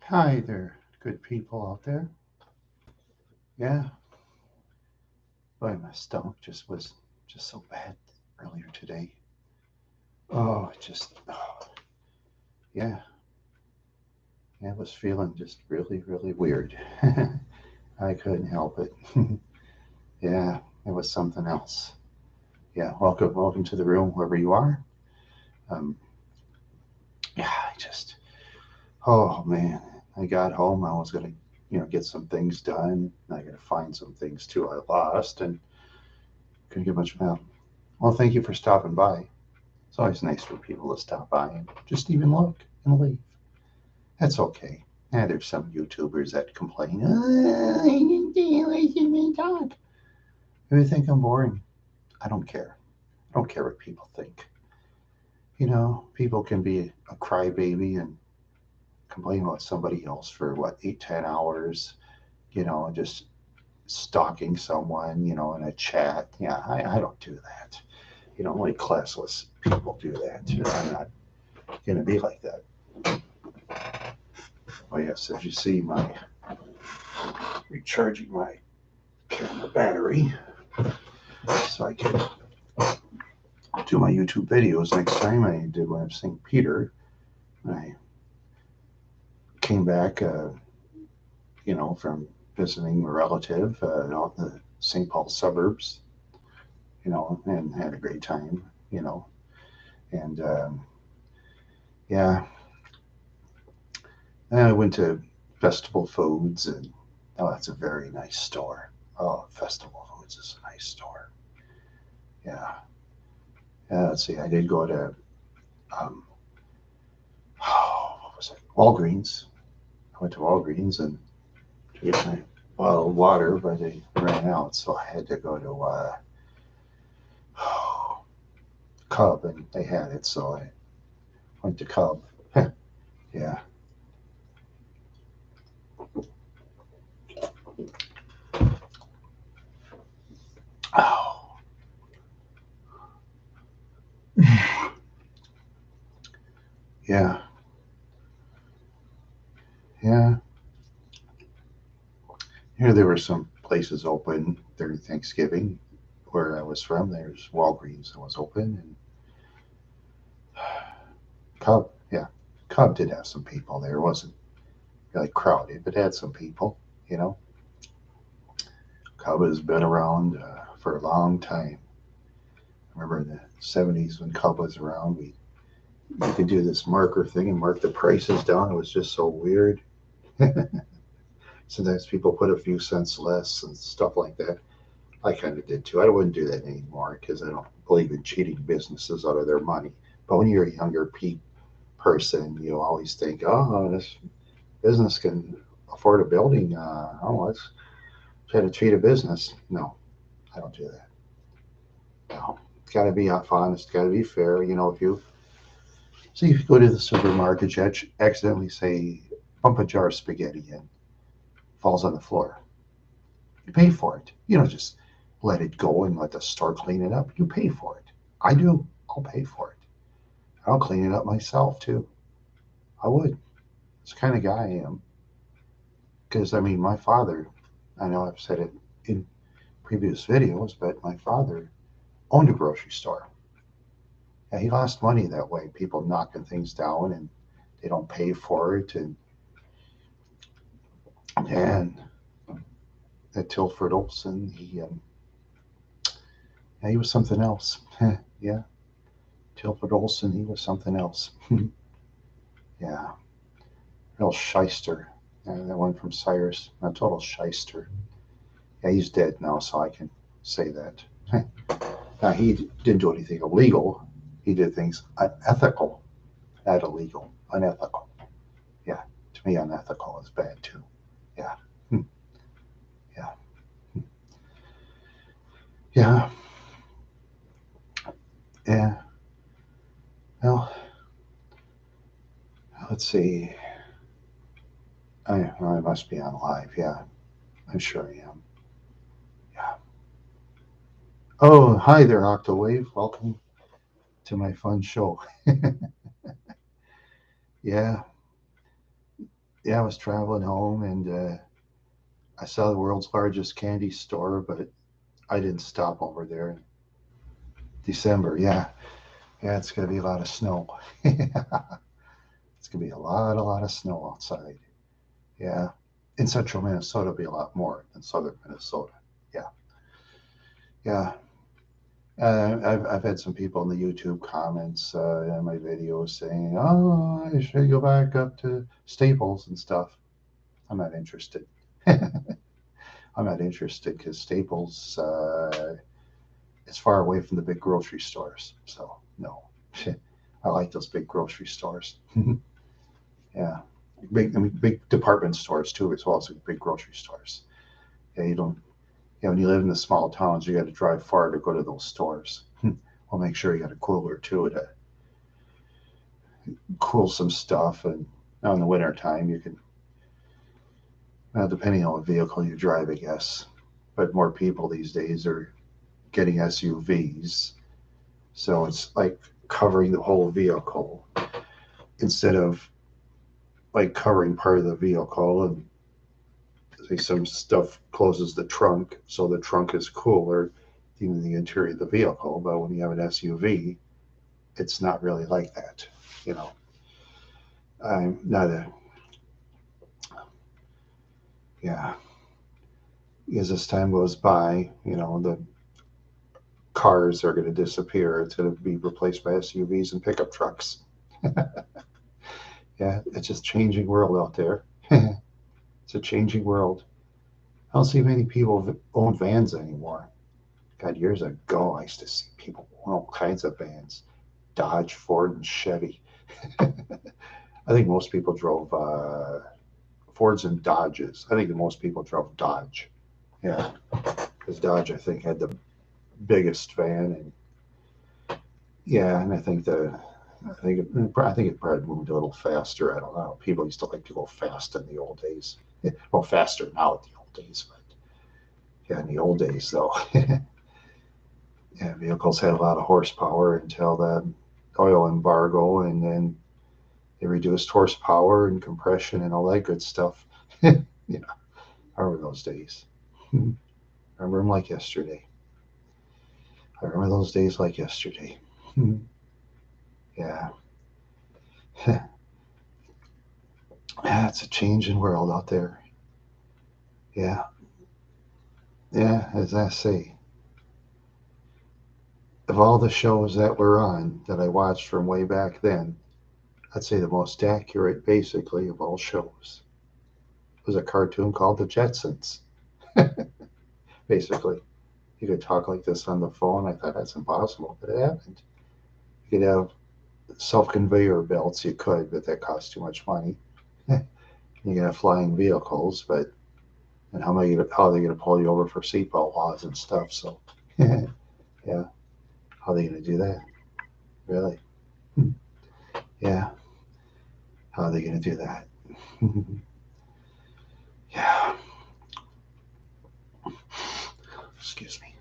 Hi there, good people out there. Yeah, boy, my stomach just so bad earlier today. Oh, yeah, yeah, I was feeling just really weird. I couldn't help it. Yeah, it was something else. Yeah, welcome to the room, wherever you are. Um, yeah, oh man, I got home. I was gonna, get some things done. I gotta find some things too I lost, and couldn't get much mail. Well, thank you for stopping by. It's always nice for people to stop by and just even look and leave. That's okay. There's some YouTubers that complain, I didn't listen to talk. If you think I'm boring, I don't care. I don't care what people think. People can be a crybaby and complain about somebody else for what, 8, 10 hours, and just stalking someone, in a chat. Yeah, I don't do that. Only classless people do that. I'm not going to be like that. Oh yes, as you see, my recharging my camera battery so I can do my YouTube videos next time. I did one of St. Peter. I came back, from visiting a relative out in the St. Paul suburbs, and had a great time, and yeah, and I went to Festival Foods, and oh, that's a very nice store. Oh, Festival Foods is a nice store. Yeah. Let's see. I did go to um, what was it? Walgreens. I went to Walgreens and to get my bottle of water, but they ran out, so I had to go to Cub, and they had it, so I went to Cub. Yeah. Oh. Yeah. Yeah. Here there were some places open during Thanksgiving where I was from. There's Walgreens that was open, and Cub. Yeah. Cub did have some people there. It wasn't really crowded, but it had some people. You know, Cub has been around for a long time. I remember in the 70s when Cub was around, we could do this marker thing and mark the prices down. It was just so weird. Sometimes people put a few cents less and stuff like that. I kind of did too. I wouldn't do that anymore because I don't believe in cheating businesses out of their money. But when you're a younger person, you always think, oh, this business can afford a building. Let's try to cheat a business. No, I don't do that. No, it's got to be honest. Got to be fair. If you see, if you go to the supermarket, you accidentally say, "Pump a jar of spaghetti," and falls on the floor. You pay for it. You don't just let it go and let the store clean it up. You pay for it. I do. I'll pay for it. I'll clean it up myself too. I would. It's the kind of guy I am. Because, I mean, my father, I know I've said it in previous videos, but my father owned a grocery store. Yeah, he lost money that way. People knocking things down and they don't pay for it. And at Tilford Olson, yeah, he was something else. Yeah, Tilford Olson, he was something else. Yeah, real shyster. That one from Cyrus, a total shyster. Yeah, he's dead now, so I can say that. Now, he didn't do anything illegal. He did things unethical, not illegal, unethical. Yeah, to me, unethical is bad too. Yeah, hmm, yeah, hmm, yeah, yeah. Well, let's see. I must be on live. Yeah, I'm sure I am. Yeah. Oh, hi there, Octawave. Welcome to my fun show. Yeah, yeah, I was traveling home and I saw the world's largest candy store, but I didn't stop over there in December. Yeah, yeah, it's gonna be a lot of snow. It's gonna be a lot of snow outside. Yeah, in central Minnesota, it'll be a lot more than southern Minnesota. Yeah, yeah. I've had some people in the YouTube comments in my videos saying, "Oh, I should go back up to Staples and stuff." I'm not interested. I'm not interested because Staples is far away from the big grocery stores. So no, I like those big grocery stores. Yeah, big I mean, big department stores too, as well as big grocery stores. Yeah, you don't. Yeah, when you live in the small towns, you got to drive far to go to those stores. Well, make sure you got a cooler too to cool some stuff. And now in the winter time, you can, depending on what vehicle you drive, I guess. But more people these days are getting SUVs, so it's like covering the whole vehicle instead of like covering part of the vehicle and say some stuff closes the trunk, so the trunk is cooler than the interior of the vehicle. But when you have an SUV, it's not really like that. You know, I'm not a yeah. As this time goes by, the cars are going to disappear. It's going to be replaced by SUVs and pickup trucks. Yeah, it's just changing world out there. It's a changing world. I don't see many people own vans anymore. God, years ago, I used to see people own all kinds of vans. Dodge, Ford, and Chevy. I think most people drove Fords and Dodges. I think that most people drove Dodge. Yeah, because Dodge, I think, had the biggest van, and yeah, and I think it probably moved a little faster. I don't know. People used to like to go fast in the old days. Well, faster now in the old days, but yeah, in the old days though, yeah, vehicles had a lot of horsepower until the oil embargo, and then they reduced horsepower and compression and all that good stuff. I remember those days. I remember them like yesterday. I remember those days like yesterday. Yeah, it's a changing world out there. Yeah, yeah, as I say, of all the shows that were on that I watched from way back then, I'd say the most accurate, basically, of all shows was a cartoon called The Jetsons. Basically, you could talk like this on the phone. I thought that's impossible, but it happened. You could have self-conveyor belts, you could, but that costs too much money. You can have flying vehicles, but and how are they going to pull you over for seatbelt laws and stuff? So, yeah, how are they going to do that? Really? Yeah, how are they going to do that? Yeah, excuse me.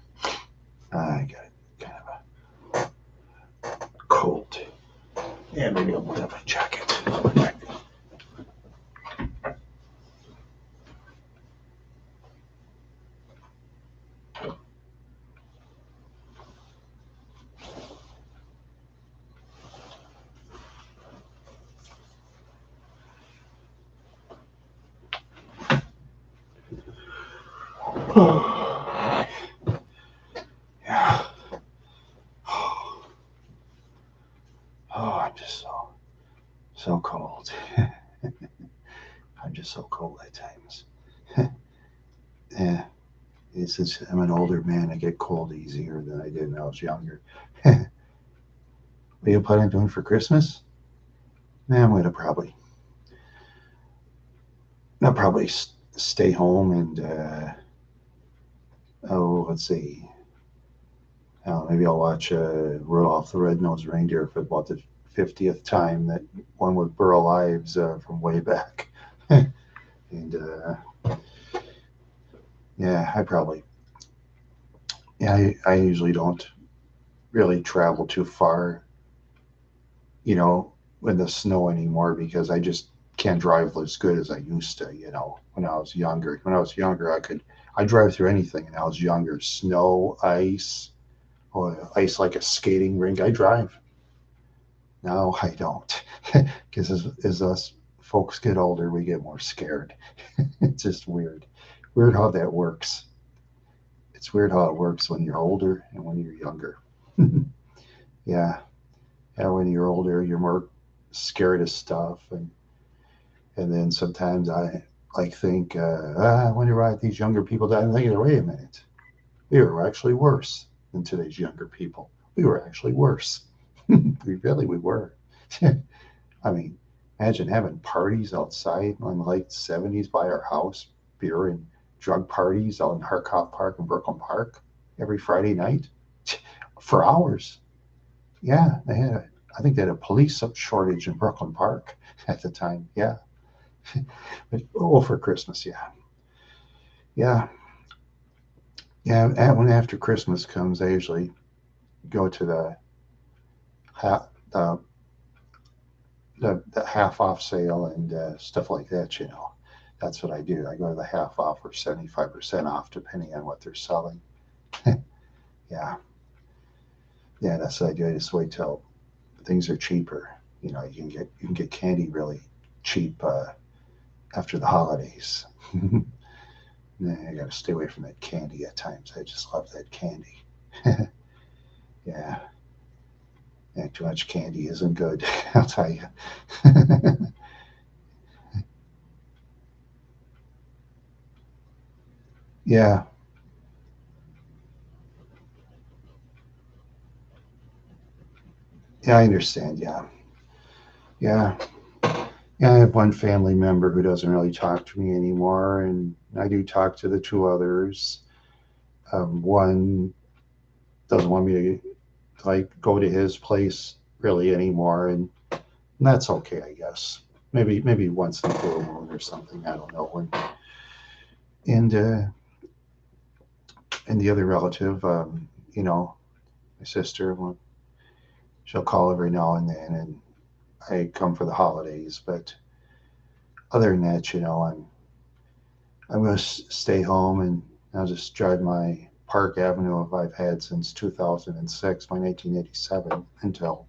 I got kind of a cold. Yeah, maybe I'll put up a jacket. Yeah. Oh, I'm just so cold. I'm just so cold at times. Yeah, I'm an older man. I get cold easier than I did when I was younger. What are you planning on doing for Christmas? I'm going to I'll probably stay home and oh, let's see. Maybe I'll watch Rudolph the Red-Nosed Reindeer for about the 50th time. That one with Burl Ives from way back. And yeah, I usually don't really travel too far, in the snow anymore because I just can't drive as good as I used to, when I was younger. When I was younger, I drive through anything. And I was younger, snow, ice, or ice like a skating rink. I drive. Now I don't, because as us folks get older, we get more scared. It's just weird. Weird how that works. It's weird how it works when you're older and when you're younger. Yeah, yeah. When you're older, you're more scared of stuff, and then sometimes I like think, I wonder why these younger people die. I'm thinking, wait a minute, we were actually worse than today's younger people. We were actually worse. We were. I mean, imagine having parties outside in the late 70s by our house, beer and drug parties out in Harkoff Park and Brooklyn Park every Friday night for hours. Yeah, I think they had a police shortage in Brooklyn Park at the time. Yeah. For Christmas. Yeah. Yeah. Yeah. And when after Christmas comes, I usually go to ha- the, the half off sale and stuff like that. That's what I do. I go to the half off or 75% off, depending on what they're selling. Yeah. Yeah, that's what I do. I just wait till things are cheaper. You can get candy really cheap after the holidays. Nah, I got to stay away from that candy at times. I just love that candy. Yeah, yeah, too much candy isn't good. I'll tell you. Yeah, yeah, I understand. Yeah, yeah, yeah. I have one family member who doesn't really talk to me anymore, and I do talk to the two others. One doesn't want me to like go to his place really anymore, and that's okay, I guess. Maybe once in a blue moon or something. I don't know. And the other relative, my sister, well, she'll call every now and then, and I come for the holidays. But other than that, I'm going to stay home and I'll just drive my Park Avenue I've had since 2006, my 1987, until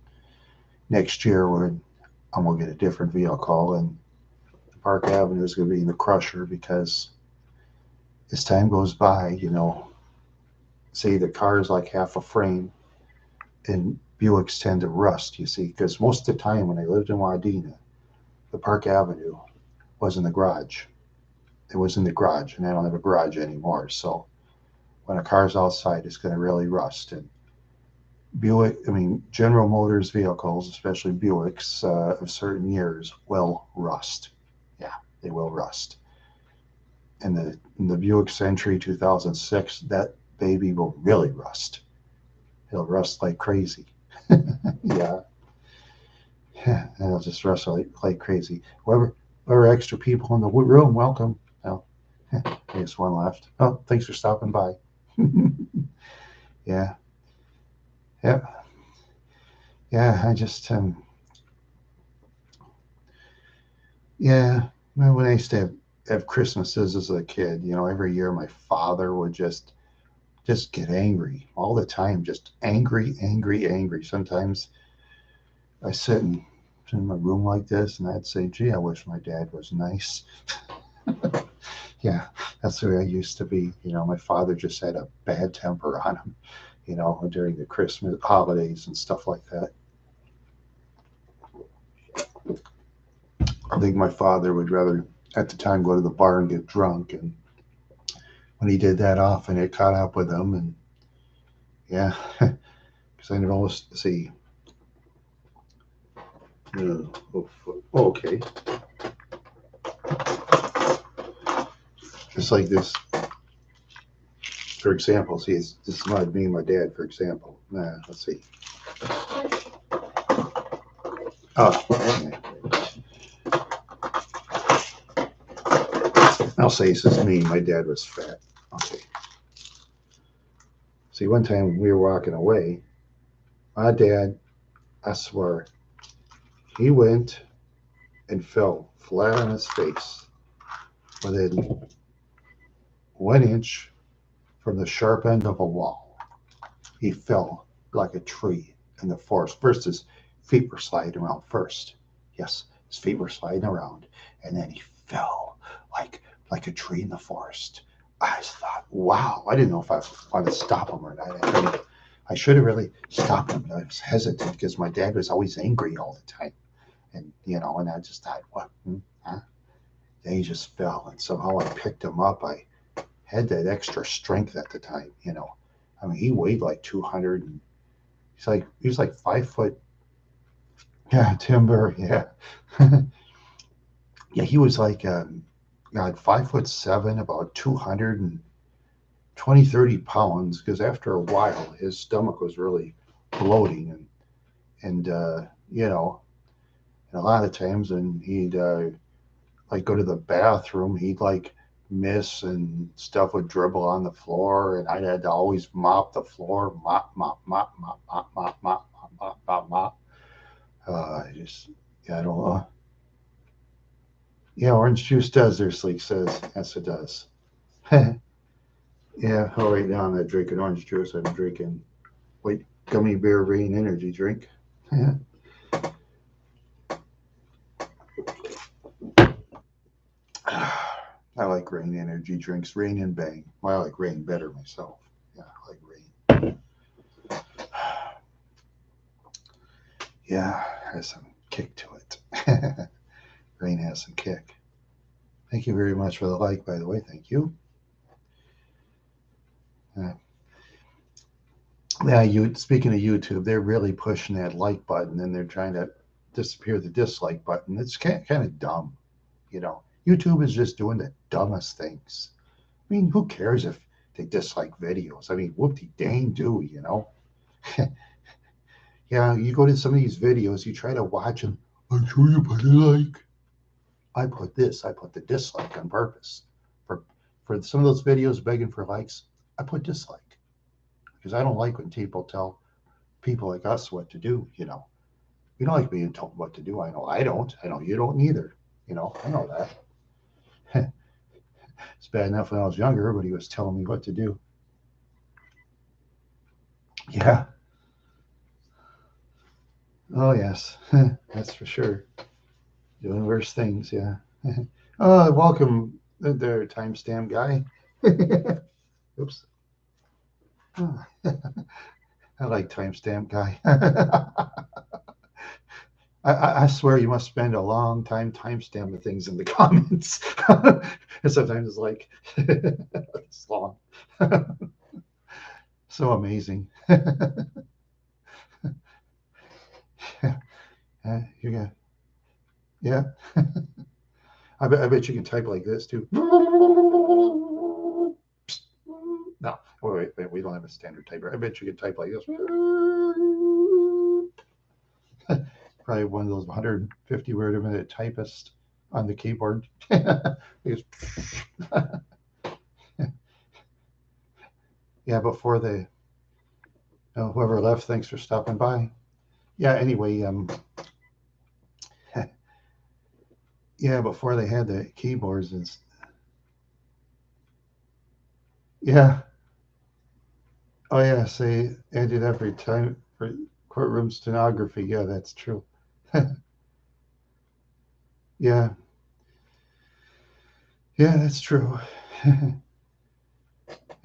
next year when I'm going to get a different vehicle. And Park Avenue is going to be in the crusher because as time goes by, say the car is like half a frame, and Buicks tend to rust, you see, because most of the time when I lived in Wadena, the Park Avenue was in the garage. It was in the garage, and I don't have a garage anymore. So when a car's outside, it's going to really rust. And General Motors vehicles, especially Buicks of certain years, will rust. Yeah, they will rust. And the Buick Century 2006, that baby will really rust. It'll rust like crazy. Yeah, yeah, it'll just rust like crazy. Whoever extra people in the room, welcome. Oh, I guess one left. Oh, thanks for stopping by. Yeah, yeah, yeah. Yeah. When I used to have Christmases as a kid, every year my father would just get angry all the time, just angry, angry, angry. Sometimes I sit in my room like this, and I'd say, "Gee, I wish my dad was nice." Yeah, that's the way I used to be. My father just had a bad temper on him, during the Christmas holidays and stuff like that. I think my father would rather, at the time, go to the bar and get drunk. And when he did that often, it caught up with him. And yeah, because I never always see. Oh, okay. Just like this, for example. See, this is me and my dad, for example. Let's see. Oh, okay. I'll say this is me. My dad was fat. Okay. See, one time we were walking away, my dad, I swear, he went and fell flat on his face within 1 inch from the sharp end of a wall. He fell like a tree in the forest. First, his feet were sliding around first. Yes, his feet were sliding around, and then he fell like a tree in the forest. I thought, wow, I didn't know if I wanted to stop him or not. I should have really stopped him. I was hesitant because my dad was always angry all the time. And, and I just thought, what? Huh? Then he just fell. And somehow I picked him up. I had that extra strength at the time, I mean, he weighed like 200 and he was like 5 foot. Yeah, timber. Yeah. Yeah, he was like, God, 5'7", about 220, 30 pounds. Because after a while, his stomach was really bloating. And and a lot of times when he'd like go to the bathroom, he'd like miss and stuff would dribble on the floor, and I had to always mop the floor, mop, mop, mop, mop, mop, mop, mop, mop, mop, mop, mop. I don't know. Yeah, orange juice does, their Sleek says. Yes, it does. Yeah, right now I'm not drinking orange juice. I'm drinking white gummy bear rain energy drink. I like Rain energy drinks. Rain and Bang. Well, I like Rain better myself. Yeah, I like Rain. Yeah, has some kick to it. Rain has some kick. Thank you very much for the like, by the way. Thank you. Speaking of YouTube, they're really pushing that like button, and they're trying to disappear the dislike button. It's kind of dumb, YouTube is just doing the dumbest things. I mean, who cares if they dislike videos? I mean, whoop-de-dang do, Yeah, you go to some of these videos, you try to watch them. I'm sure you put a like. I put the dislike on purpose. For some of those videos begging for likes, I put dislike. Because I don't like when people tell people like us what to do, We don't like being told what to do. I know I don't. I know you don't either. I know that. It's bad enough when I was younger, everybody was telling me what to do. Yeah. Oh, yes. That's for sure. Doing worse things, yeah. Oh, welcome there, timestamp guy. Oops. Oh, I like timestamp guy. I swear you must spend a long time timestamping things in the comments. And sometimes it's like, it's long. So amazing. You got, yeah. I bet you can type like this too. No, wait, we don't have a standard typer. I bet you can type like this. Probably one of those 150 word a minute typist on the keyboard. Yeah, before they, whoever left, thanks for stopping by. Yeah, anyway, yeah, before they had the keyboards and yeah. Oh yes, they added every time for courtroom stenography. Yeah, that's true. Yeah. Yeah, that's true.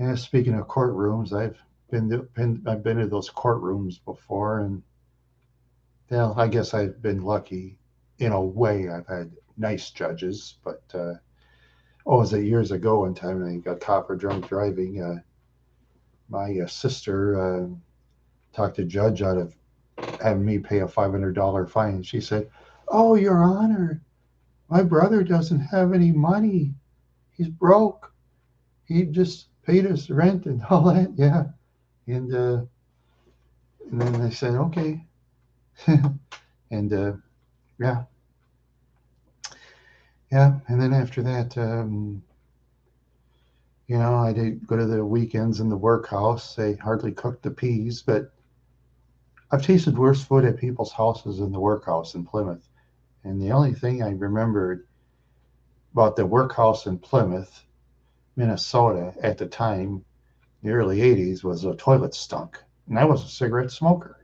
Yeah, speaking of courtrooms, I've been to those courtrooms before, and I guess I've been lucky in a way. I've had nice judges, but was it years ago? One time I got caught for drunk driving. My sister talked the judge out of having me pay a $500 fine. She said, "Oh, Your Honor, my brother doesn't have any money. He's broke. He just paid his rent and all that." Yeah, and then they said, "Okay," and yeah, yeah, and then after that, I did go to the weekends in the workhouse. They hardly cooked the peas, but I've tasted worse food at people's houses in the workhouse in Plymouth. And the only thing I remembered about the workhouse in Plymouth, Minnesota at the time, the early 80s, was the toilet stunk. And I was a cigarette smoker.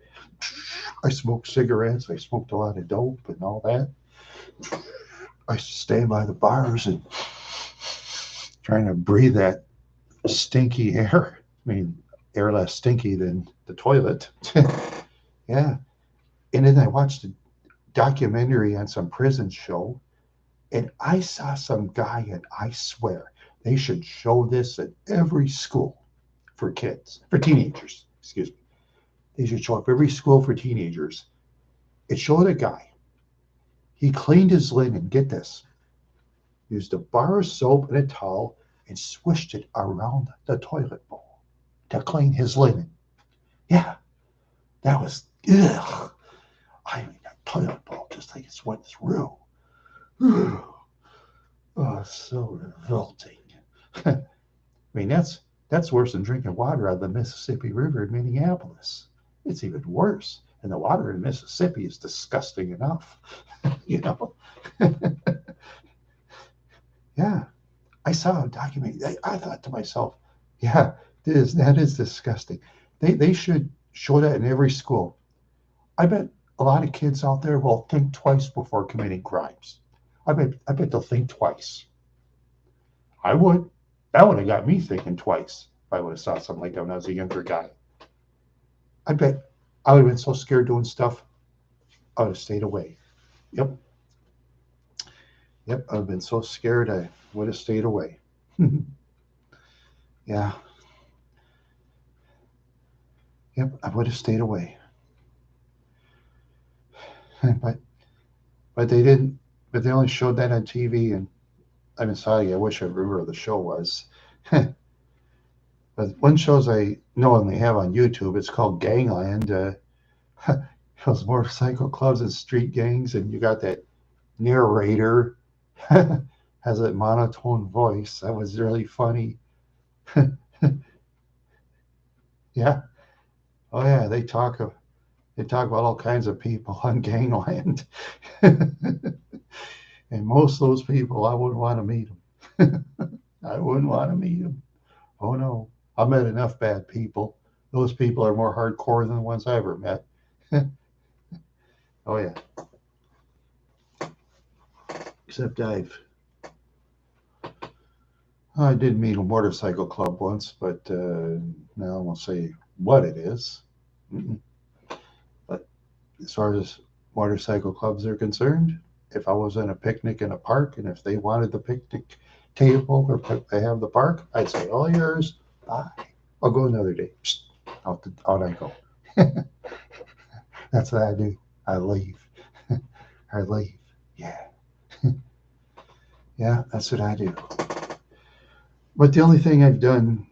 I smoked cigarettes. I smoked a lot of dope and all that. I used to stay by the bars and trying to breathe that stinky air. I mean, air less stinky than the toilet. Yeah. And then I watched a documentary on some prison show, and I saw some guy, and I swear they should show this at every school for kids, for teenagers, excuse me. They should show up every school for teenagers. It showed a guy. He cleaned his linen, get this, used a bar of soap and a towel and swished it around the toilet bowl to clean his linen. Yeah, that was, ugh. I mean, that toilet bowl just like it's went through. Oh, so revolting. I mean, that's worse than drinking water out of the Mississippi River in Minneapolis. It's even worse. And the water in Mississippi is disgusting enough, you know. Yeah, I saw a documentary. I thought to myself, yeah, that is disgusting. They should show that in every school. I bet a lot of kids out there will think twice before committing crimes. I bet they'll think twice. I would. That would have got me thinking twice if I would have saw something like that when I was a younger guy. I bet I would have been so scared doing stuff, I would have stayed away. Yep. Yep. I would have been so scared I would have stayed away. Yeah. Yep. I would have stayed away. but but they didn't. But they only showed that on TV, and I'm sorry. I wish I remember what the show was. But one shows I know and they have on YouTube, it's called Gangland. Those motorcycle clubs and street gangs, and you got that narrator has a monotone voice. That was really funny. Yeah. Oh yeah, they talk about all kinds of people on Gangland. And most of those people, I wouldn't want to meet them. I wouldn't want to meet them. Oh no, I met enough bad people. Those people are more hardcore than the ones I ever met. Oh yeah. Except I did meet a motorcycle club once, but now I won't say what it is. Mm-mm. But as far as motorcycle clubs are concerned, if I was in a picnic in a park and if they wanted the picnic table or they have the park, I'd say, all yours. Bye. I'll go another day. Psst, out I go. That's what I do. I leave. I leave. Yeah. Yeah, that's what I do. But the only thing I've done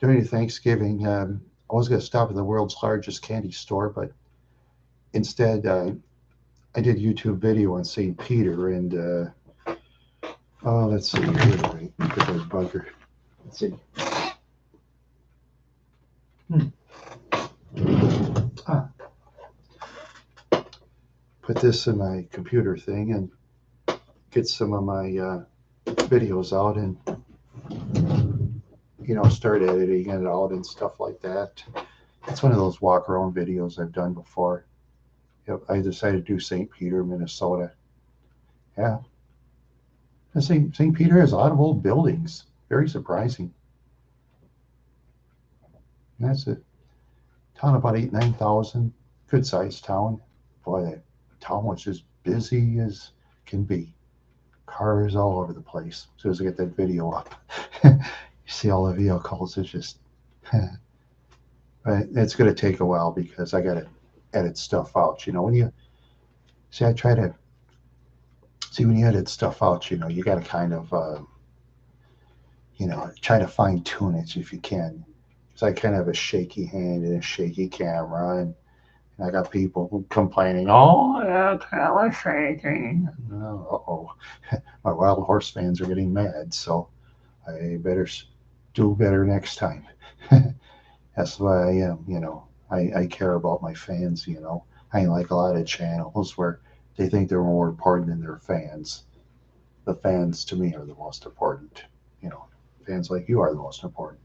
during Thanksgiving, I was going to stop at the world's largest candy store, but instead I did YouTube video on St. Peter and oh, let's see. Wait, look at that bugger. Let's see. Ah, put this in my computer thing and get some of my videos out and start editing it out and stuff like that. It's one of those walk around videos I've done before. Yep, I decided to do St. Peter, Minnesota. Yeah. And St. Peter has a lot of old buildings. Very surprising. And that's a town about 9,000. Good sized town. Boy, that town was just busy as can be. Cars all over the place. As soon as I get that video up, you see all the vehicles. It's just, but it's going to take a while because I got to edit stuff out. When you see, I try to see when you edit stuff out, you got to kind of, try to fine tune it if you can. Because I kind of have a shaky hand and a shaky camera, and I got people complaining, oh, that camera's shaking. Oh, my wild horse fans are getting mad, so I better do better next time. That's why I am, I care about my fans, I ain't like a lot of channels where They think they're more important than their fans. The fans, to me, are the most important. You know, fans like you are the most important.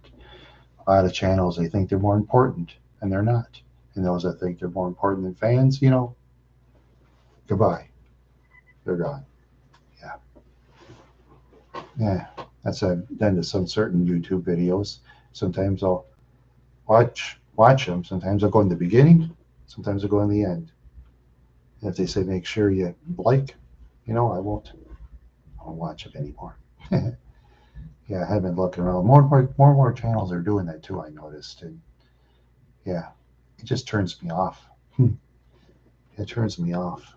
A lot of channels, they think they're more important, and they're not. And those that think they're more important than fans, goodbye. They're gone. Yeah. Yeah. That's then to some certain YouTube videos. Sometimes I'll watch them. Sometimes I'll go in the beginning. Sometimes I'll go in the end. And if they say make sure you like, I won't watch it anymore. Yeah, I have been looking around. More channels are doing that too. I noticed, and yeah, it just turns me off. It turns me off.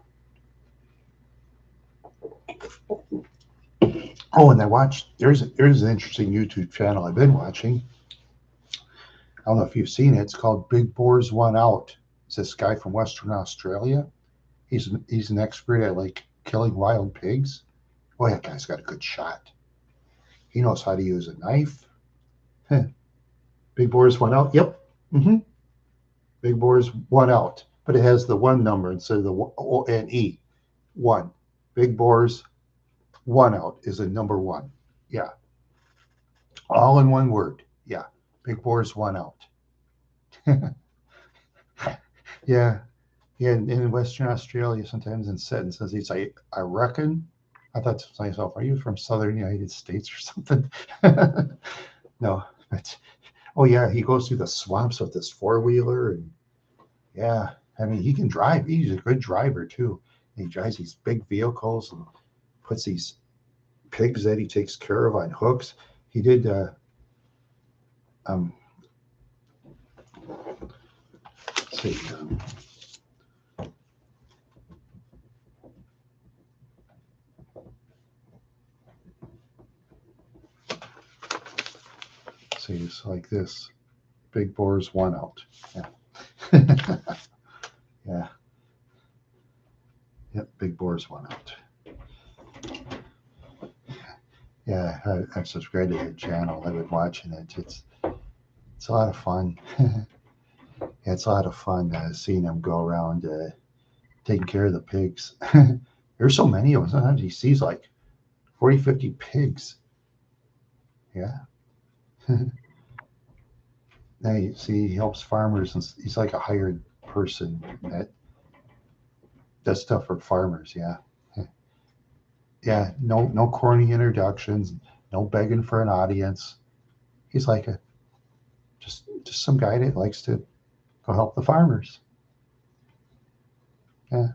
Oh, and I watched. There's an interesting YouTube channel I've been watching. I don't know if you've seen it. It's called Big Boars One Out. It's this guy from Western Australia. He's an expert at like killing wild pigs. Boy, that guy's got a good shot. He knows how to use a knife. Big Boars One Out. Yep. Mm-hmm. Big Boars One Out, but it has the one number instead of the O-N-E. One. Big Boars One Out is a number one. Yeah. All in one word. Yeah. Big Boars One Out. Yeah. Yeah. In Western Australia, sometimes in sentences, he's like, I reckon. I thought to myself, are you from Southern United States or something? No. But, oh, yeah. He goes through the swamps with this four-wheeler. And yeah. I mean, he can drive. He's a good driver, too. He drives these big vehicles and puts these pigs that he takes care of on hooks. He did um see see it's like this. Big Boars One Out. Yeah. Yeah. Yep, Big Boars One Out. Yeah, I've subscribed to that channel. I've been watching it. It's a lot of fun. Yeah, it's a lot of fun seeing him go around taking care of the pigs. There's so many of them. Sometimes he sees like 40, 50 pigs. Yeah. Now you see, he helps farmers, and he's like a hired person that does stuff for farmers. Yeah. Yeah. No corny introductions. No begging for an audience. He's like a just some guy that likes to go help the farmers. Yeah.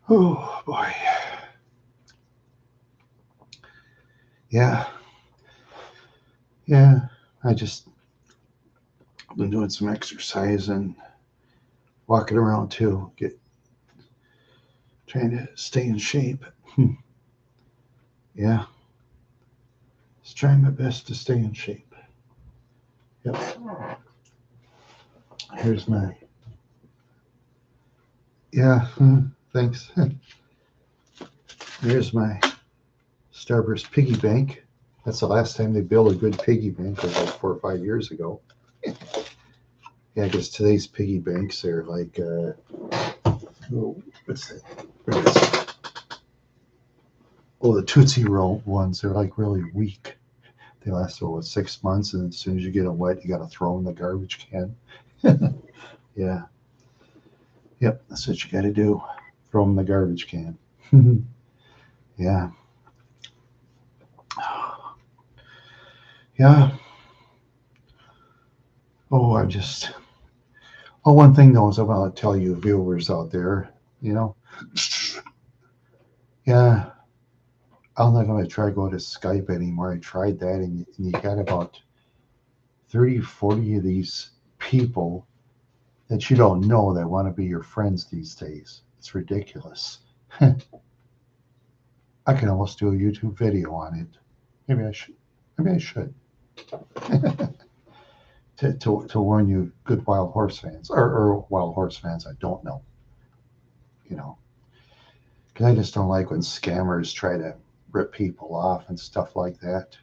Oh boy. Yeah. Yeah. I just been doing some exercise and walking around too. Trying to stay in shape. Yeah. Just trying my best to stay in shape. Yep. Here's my. Yeah. Thanks. Here's my Starburst piggy bank. That's the last time they built a good piggy bank, was like 4 or 5 years ago. Yeah, I guess today's piggy banks are like, what's that? Where is it? Oh, the Tootsie Roll ones, they're like really weak. They last about 6 months, and as soon as you get them wet, you got to throw them in the garbage can. Yeah. Yep, that's what you got to do. Throw them in the garbage can. Yeah. Yeah. Oh, one thing though is I want to tell you viewers out there, yeah, I'm not going to try to go to Skype anymore. I tried that, and you got about 30, 40 of these people that you don't know that want to be your friends these days. It's ridiculous. I can almost do a YouTube video on it. Maybe I should. Maybe I should. to warn you, good wild horse fans, or wild horse fans that don't know, you know, because I just don't like when scammers try to rip people off and stuff like that.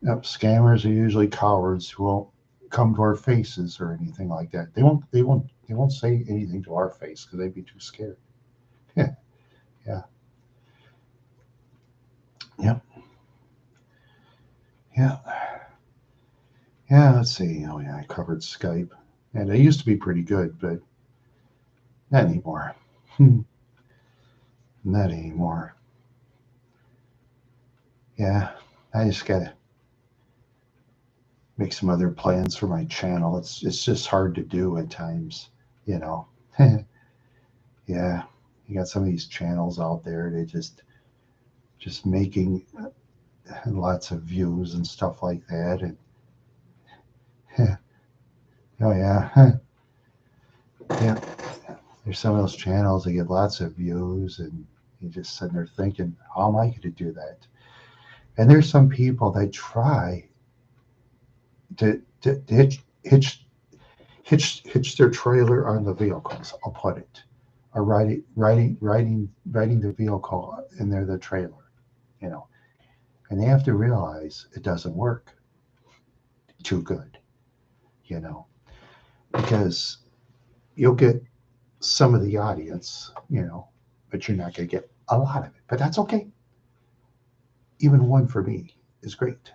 Yep, scammers are usually cowards who won't come to our faces or anything like that. They won't say anything to our face because they'd be too scared. Yeah, yeah, yeah, yeah, yeah. Let's see. Oh yeah, I covered Skype, and it used to be pretty good, but not anymore. Not anymore. Yeah, I just gotta make some other plans for my channel. It's just hard to do at times, you know. Yeah, you got some of these channels out there. They just making lots of views and stuff like that. And oh yeah, yeah. There's some of those channels that get lots of views, and you just sitting there thinking, how am I going to do that? And there's some people that try to hitch their trailer on the vehicles. I'll put it, or riding the vehicle, and they're the trailer, you know. And they have to realize it doesn't work too good, you know, because you'll get some of the audience, you know, but you're not going to get a lot of it. But that's okay. Even one for me is great,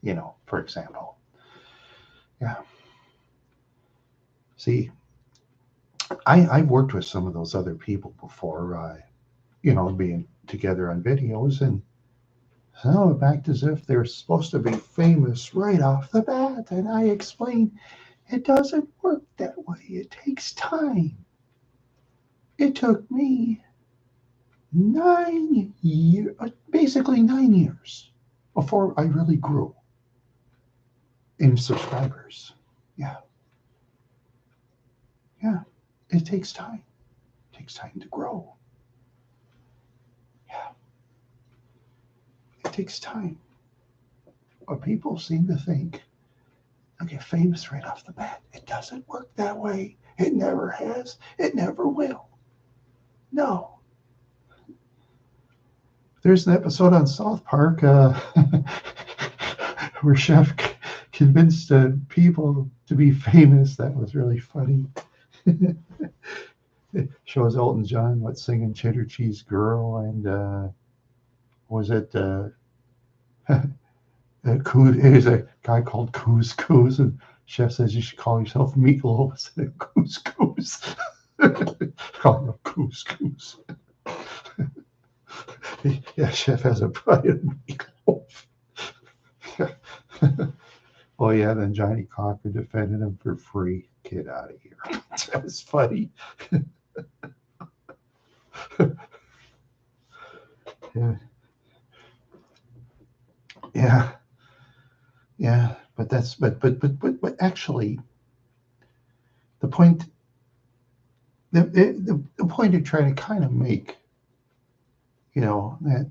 you know, for example. Yeah. See, I've worked with some of those other people before, you know, being together on videos, and some of them act as if they're supposed to be famous right off the bat. And I explain it doesn't work that way. It takes time. It took me 9 years, basically 9 years, before I really grew in subscribers. Yeah, yeah. It takes time. It takes time to grow. Yeah, it takes time. But people seem to think they'll get famous right off the bat. It doesn't work that way. It never has. It never will. No. There's an episode on South Park where Chef convinced people to be famous. That was really funny. It shows Elton John singing Cheddar Cheese Girl, and was it there's a guy called Couscous, and Chef says you should call yourself Meatloaf instead of Couscous. Call him Couscous. Yeah, Chef has a bite of meatloaf. Oh yeah, then Johnny Cochran defended him for free. Get out of here. That was funny. Yeah, yeah, yeah. But actually, the point the point of trying to kind of make, you know, that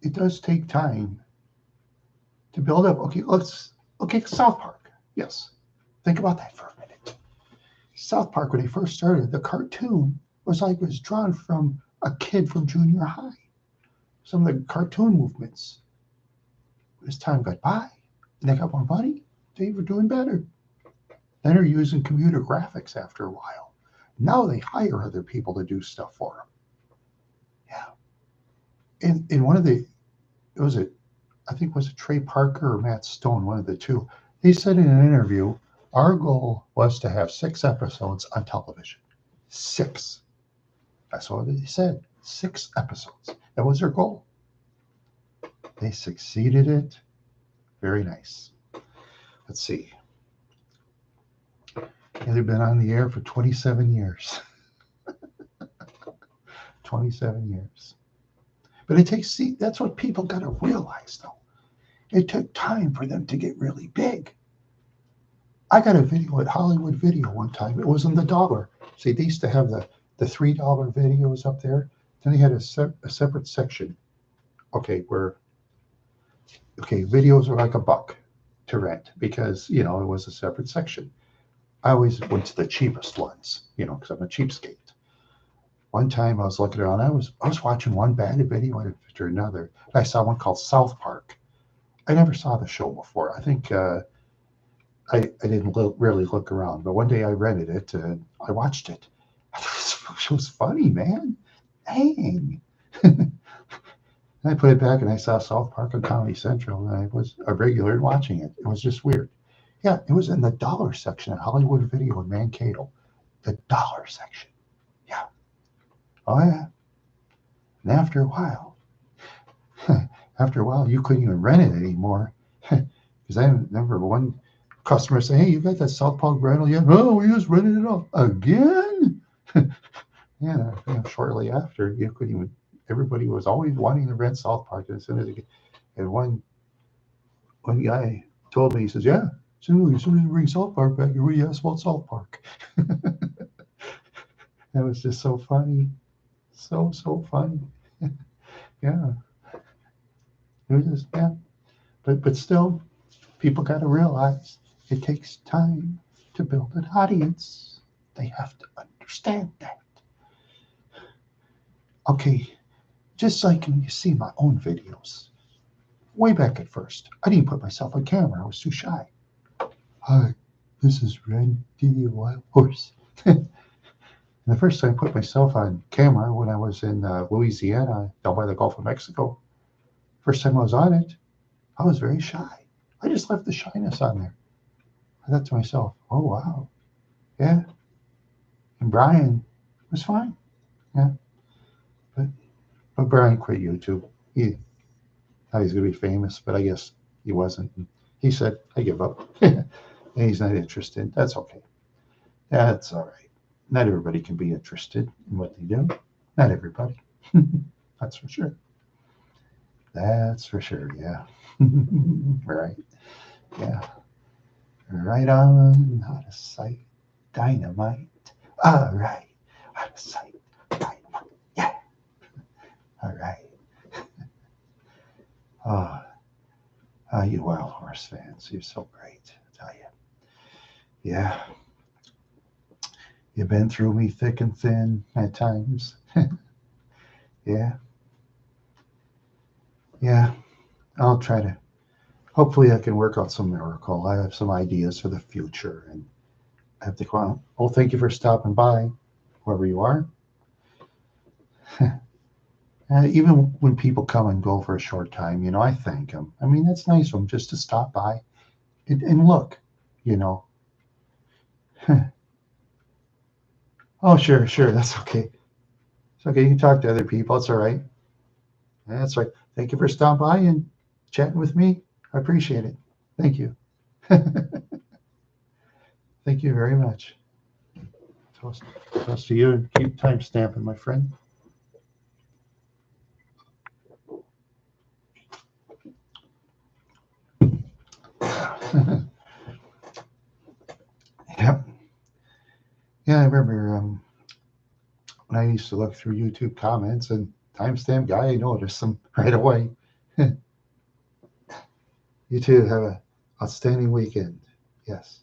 it does take time to build up. Okay, South Park. Yes, think about that for a minute. South Park, when they first started, the cartoon was like it was drawn from a kid from junior high. Some of the cartoon movements. As time got by, and they got more money, they were doing better. Then they're using computer graphics after a while. Now they hire other people to do stuff for them. Yeah. In one of the, was it, I think was it Trey Parker or Matt Stone, one of the two. They said in an interview, our goal was to have 6 episodes on television. 6. That's what they said. 6 episodes. That was their goal. They succeeded it. Very nice. Let's see. They've been on the air for 27 years. 27 years. But it takes, see, that's what people got to realize, though. It took time for them to get really big. I got a video at Hollywood Video one time. It was in the dollar. See, they used to have the $3 videos up there. Then they had a separate section. Okay, videos are like $1. to rent because, it was a separate section. I always went to the cheapest ones, because I'm a cheapskate. One time I was looking around, I was watching one bad video after another. I saw one called South Park. I never saw the show before. I think I didn't really look around, but one day I rented it and I watched it. It was funny, man. Dang. And I put it back and I saw South Park on Comedy Central, and I was a regular in watching it. It was just weird. Yeah, it was in the dollar section at Hollywood Video in Mankato. The dollar section. Yeah. Oh, yeah. And after a while, you couldn't even rent it anymore. Because I remember one customer saying, "Hey, you got that South Park rental yet?" "Oh, we just rented it off." "Again?" Yeah, shortly after, you couldn't even, everybody was always wanting to rent South Park. And as soon as and one guy told me, he says, "Yeah, as soon as you bring South Park back, you really ask about South Park." That was just so funny. So funny. Yeah. It was just, yeah. But still, people got to realize it takes time to build an audience. They have to understand that. Okay, just like when you see my own videos, way back at first, I didn't put myself on camera. I was too shy. "Hi, this is Randy Wild Horse." And the first time I put myself on camera when I was in Louisiana, down by the Gulf of Mexico, first time I was on it, I was very shy. I just left the shyness on there. I thought to myself, "Oh, wow. Yeah." And Brian was fine. Yeah. But, Brian quit YouTube. He thought he was going to be famous, but I guess he wasn't. He said, "I give up." And he's not interested. That's okay. That's all right. Not everybody can be interested in what they do. Not everybody. That's for sure. That's for sure. Yeah. Right. Yeah. Right on. Out of sight. Dynamite. All right. Out of sight. Dynamite. Yeah. All right. You Wild Horse fans. You're so great. I tell you. Yeah. You've been through me thick and thin at times. Yeah. Yeah. I'll try to. Hopefully, I can work out some miracle. I have some ideas for the future, and I have to go on. Oh, thank you for stopping by, wherever you are. Even when people come and go for a short time, I thank them. I mean, that's nice of them just to stop by and look, you know. Oh, sure, that's okay. It's okay. You can talk to other people. It's all right. That's right. Thank you for stopping by and chatting with me. I appreciate it. Thank you. Thank you very much. Toast to you, and keep time stamping, my friend. Yep. Yeah, I remember when I used to look through YouTube comments and timestamp guy, I noticed them right away. You too have an outstanding weekend. Yes.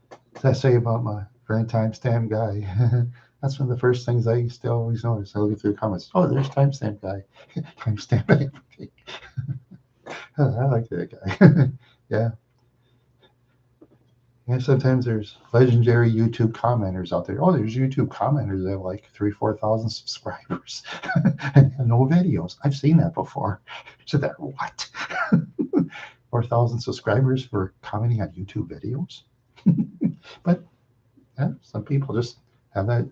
What did I say about my friend timestamp guy? That's one of the first things I used to always notice. I look through comments. Oh, there's timestamp guy. Timestamp. I like that guy. Yeah. Yeah, sometimes there's legendary YouTube commenters out there. Oh, there's YouTube commenters that have like 4,000 subscribers and no videos. I've seen that before. So that what? 4,000 subscribers for commenting on YouTube videos? But yeah, some people just have that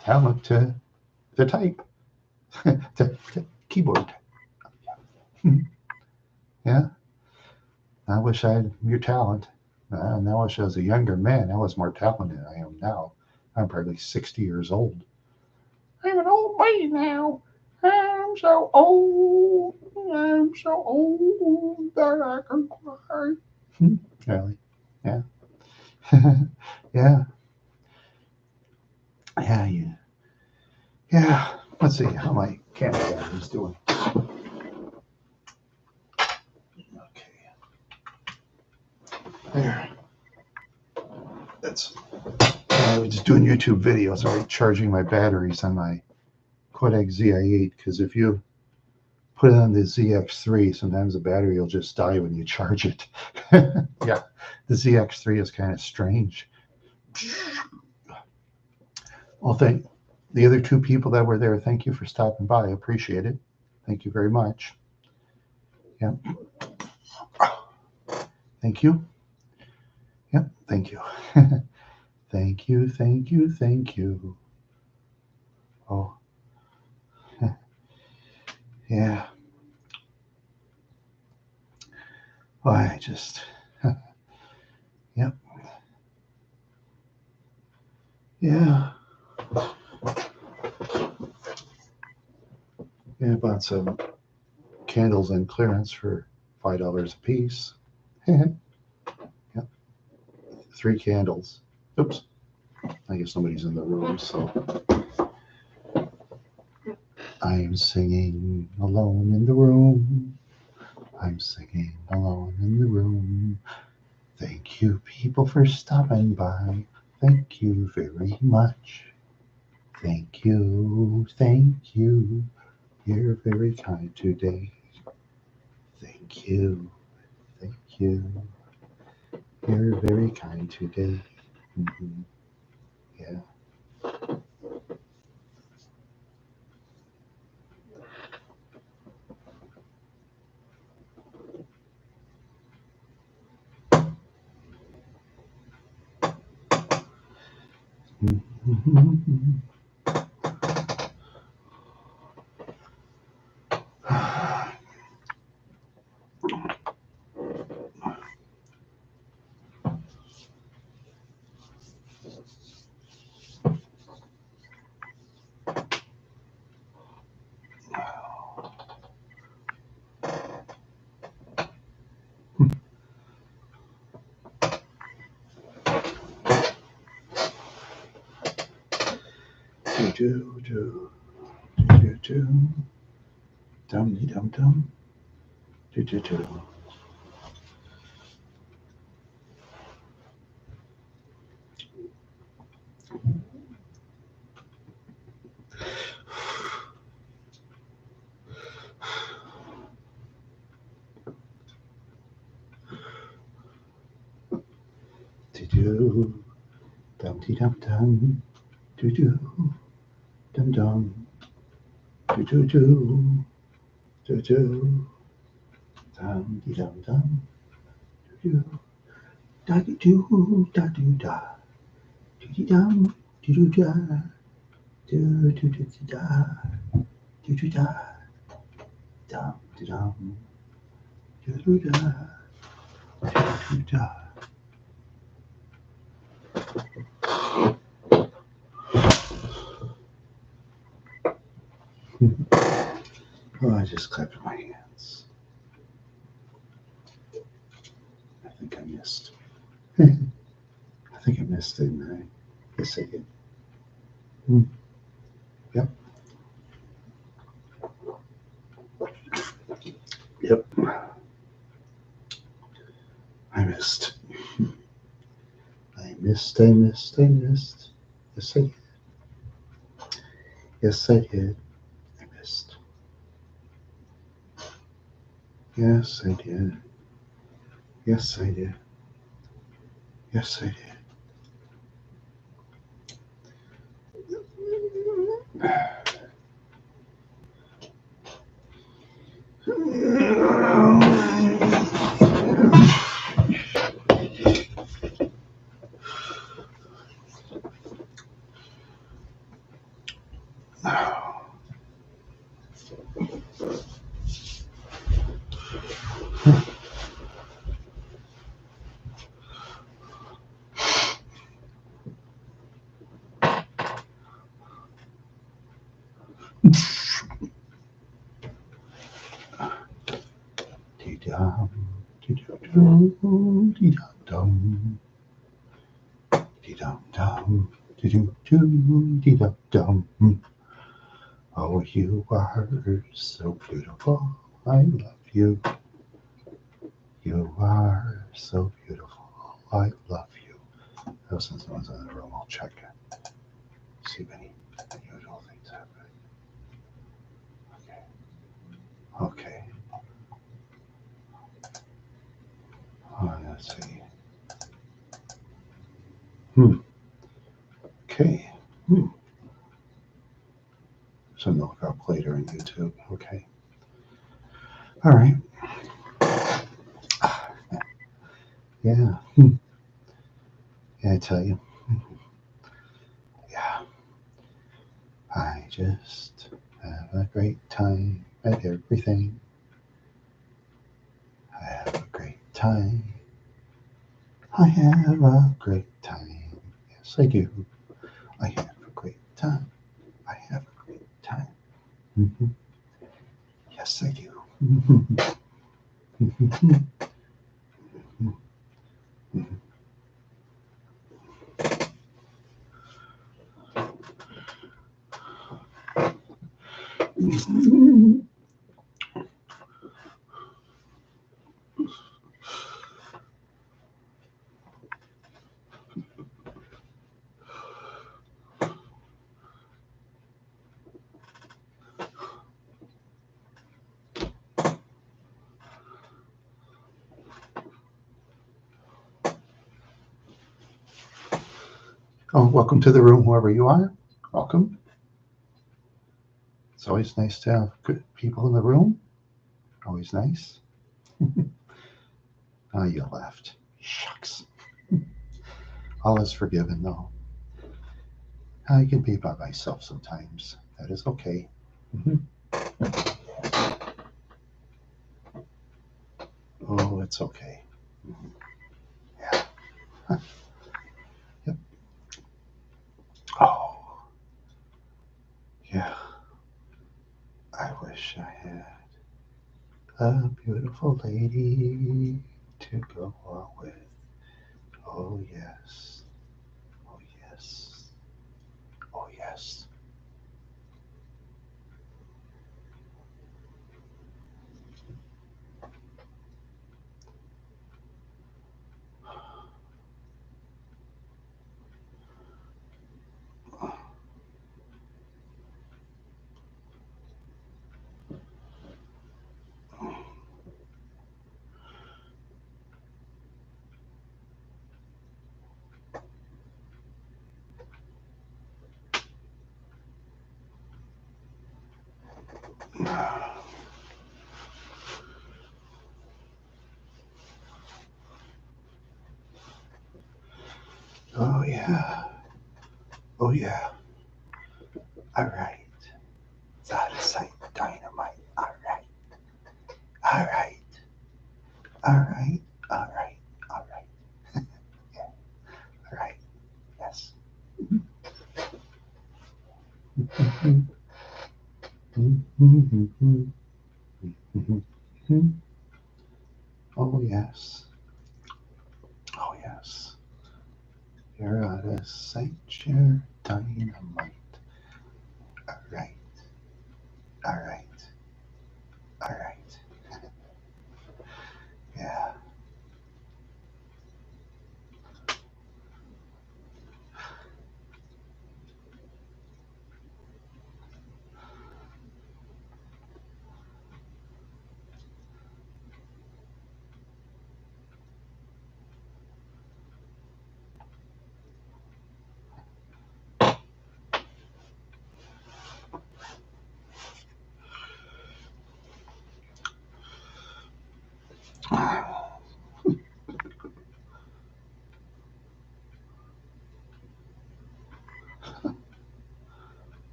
talent to type, to keyboard. Yeah, I wish I had your talent. And I wish I was a younger man. I was more talented than I am now. I'm probably 60 years old. I'm an old man now. I'm so old. I'm so old that I can cry. Really? Yeah. Yeah. Yeah. Yeah. Let's see how my camera battery's doing. Okay. There. I was just doing YouTube videos, right? Charging my batteries on my Kodak ZI-8, because if you put it on the ZX3, sometimes the battery will just die when you charge it. Yeah, the ZX3 is kind of strange. Well, thank the other two people that were there. Thank you for stopping by. I appreciate it. Thank you very much. Yeah. Thank you. Yeah. Thank you. Thank you. Thank you. Thank you. Oh. Yeah. Well, I just. Yep. Yeah. Yeah. I bought some candles on clearance for $5 a piece. Yep. 3 candles. Oops. I guess nobody's in the room, so I'm singing alone in the room. I'm singing alone in the room. Thank you, people, for stopping by. Thank you very much. Thank you. Thank you. You're very kind today. Thank you. Thank you. You're very kind today. Mm-hmm. Yeah. Mm-hmm. Do do do do dum dum dum do do do. Do dum dum dum do do dum dum do do do do do dum dum dum do da do da do da do dum do da do da do da dum dum do da do da. Oh, I just clapped my hands. I think I missed. I think I missed, didn't I? Yes, I did. Yep. Yep. I missed. I missed. I missed. I missed. Yes, I did. Yes, I did. I missed. Yes, I did. Yes, I did. Yes, I did. Dee-dum, dee-dum-dum, dee-dum-dum. Dee-dum-dum, dee-doo-doo, dee-dum-dum. Oh, you are so beautiful. I love you. You are so beautiful. I love you. Oh, since no one's in the room, I'll check it. See if any unusual things happen. Okay. Oh, let's see. Okay. Something to look up later on YouTube. Okay. All right. Yeah. Yeah, I tell you. Yeah. I just have a great time at everything. I have a great time. I have a great time. Yes, I do. I have a great time. I have a great time. Mhm. Yes, I do. Oh, welcome to the room, whoever you are. Welcome. It's always nice to have good people in the room. Always nice. Oh, you left. Shucks. All is forgiven, though. I can be by myself sometimes. That is okay. Mhm. Oh, it's okay. Yeah. Yep. Oh, yeah. I wish I had a beautiful lady to go out with. Oh, yes. Oh, yes. Oh, yes. Oh, yeah. Oh, yeah. All right. It's out of sight. Dynamite. All right. All right. All right. All right. All right. Yeah. All right. Yes. Oh, yes. Oh, yes. You're out of sight. You're dynamite. All right. All right. All right. Yeah.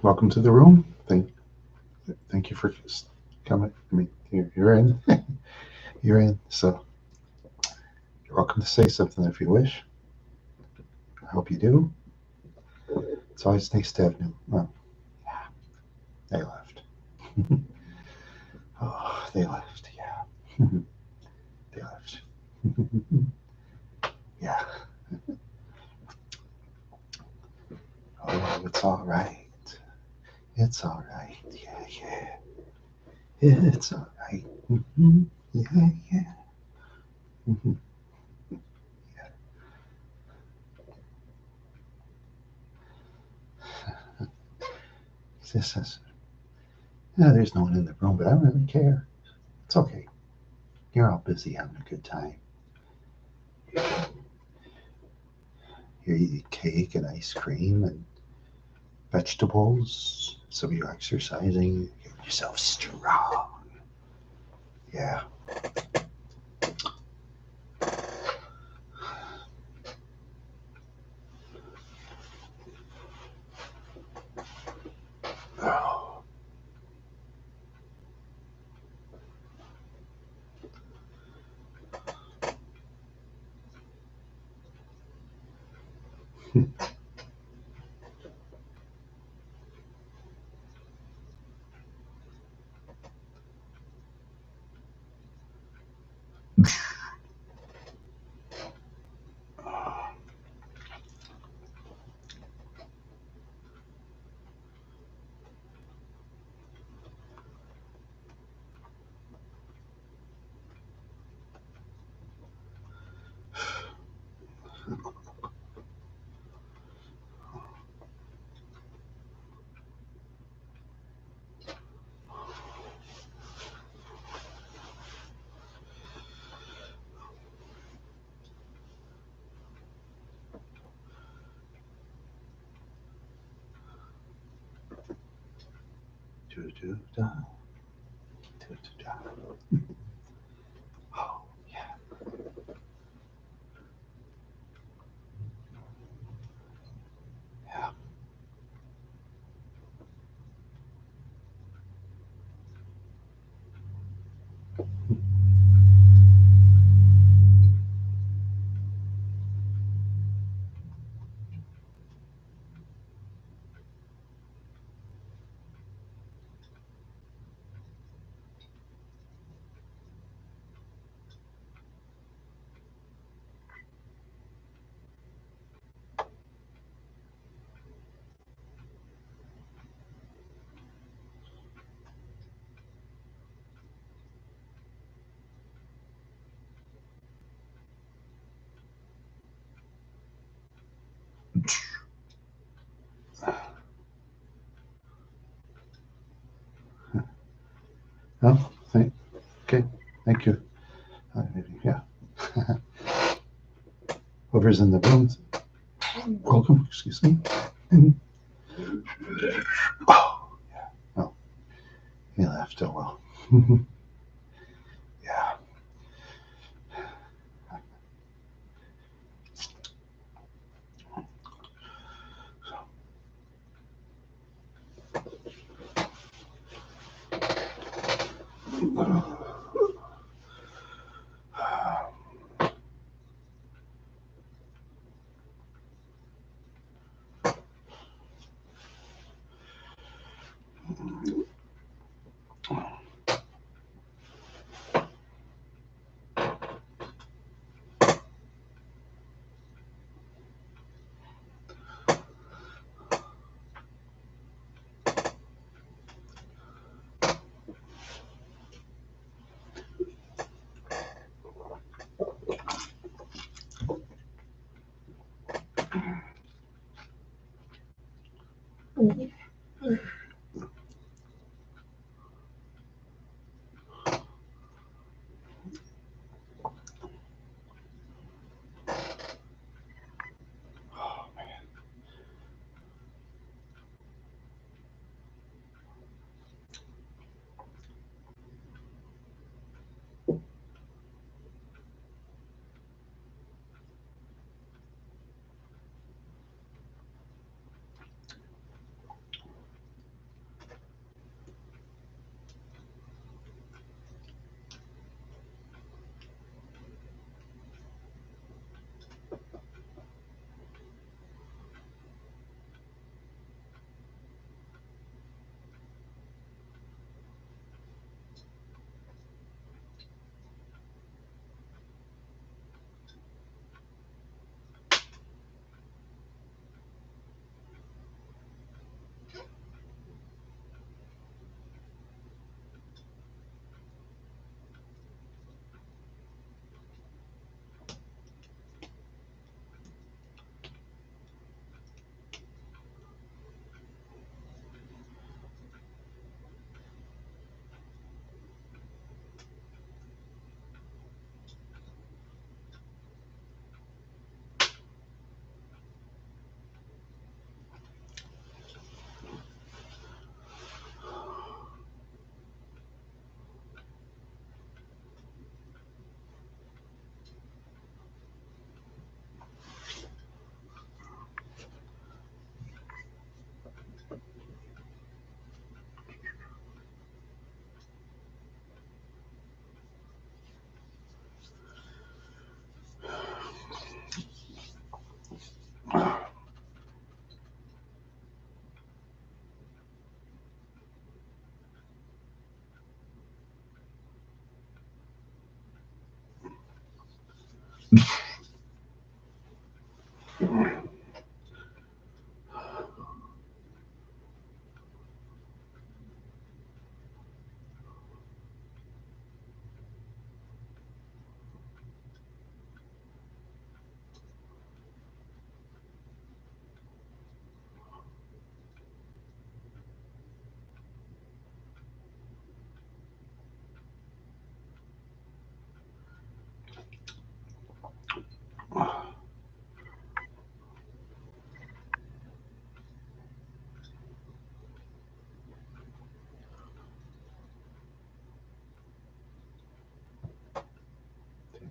welcome to the room. Thank you for coming. I mean, you're in. You're in. So you're welcome to say something if you wish. I hope you do. It's always nice to have new. Well, they left. Oh, they left. Yeah, they left. Yeah. Oh, it's all right. It's all right. Yeah, yeah. It's all right. Yeah, yeah. This is. Yeah, there's no one in the room, but I don't really care. It's okay. You're all busy having a good time. You eat cake and ice cream and vegetables. So you're exercising. Get yourself strong. Yeah. Oh. Do do da. Do do da. Oh yeah. Yeah. Oh, okay. Thank you. Yeah. Whoever's in the room, welcome. Excuse me. Oh, oh, he left. Oh well. Yeah.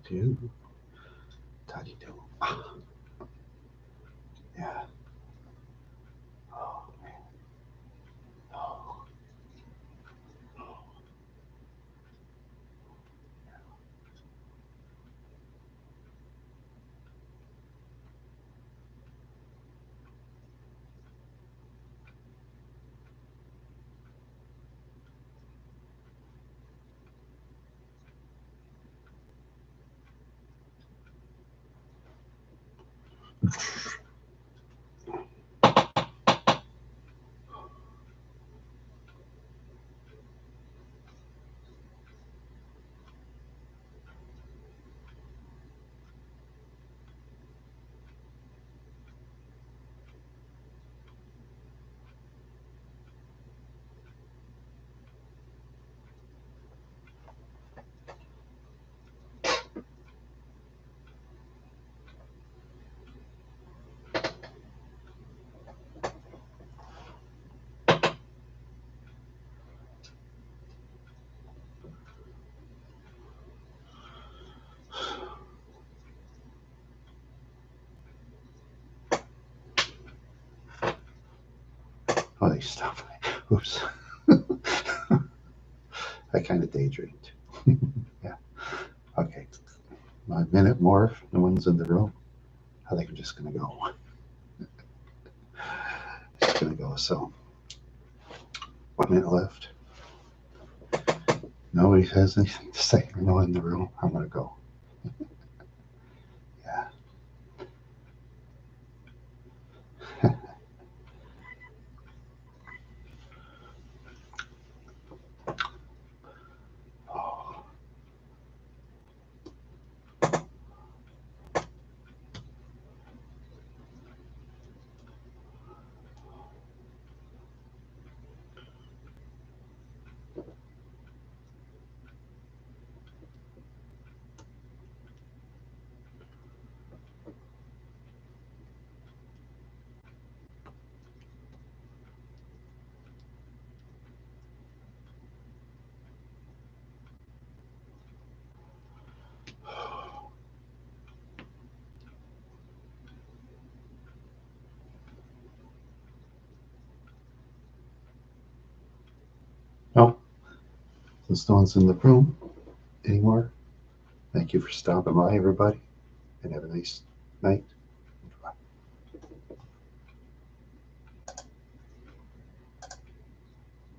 Do toddy do. Yeah. Oh man. Oh. Oh, they stopped. Oops. I kind of daydreamed. Yeah. Okay. A minute more if no one's in the room. I think I'm just going to go. Just going to go. So, 1 minute left. Nobody has anything to say. No one in the room. I'm going to go. Yeah. Oh. No, since no one's in the room anymore, thank you for stopping by, everybody, and have a nice night.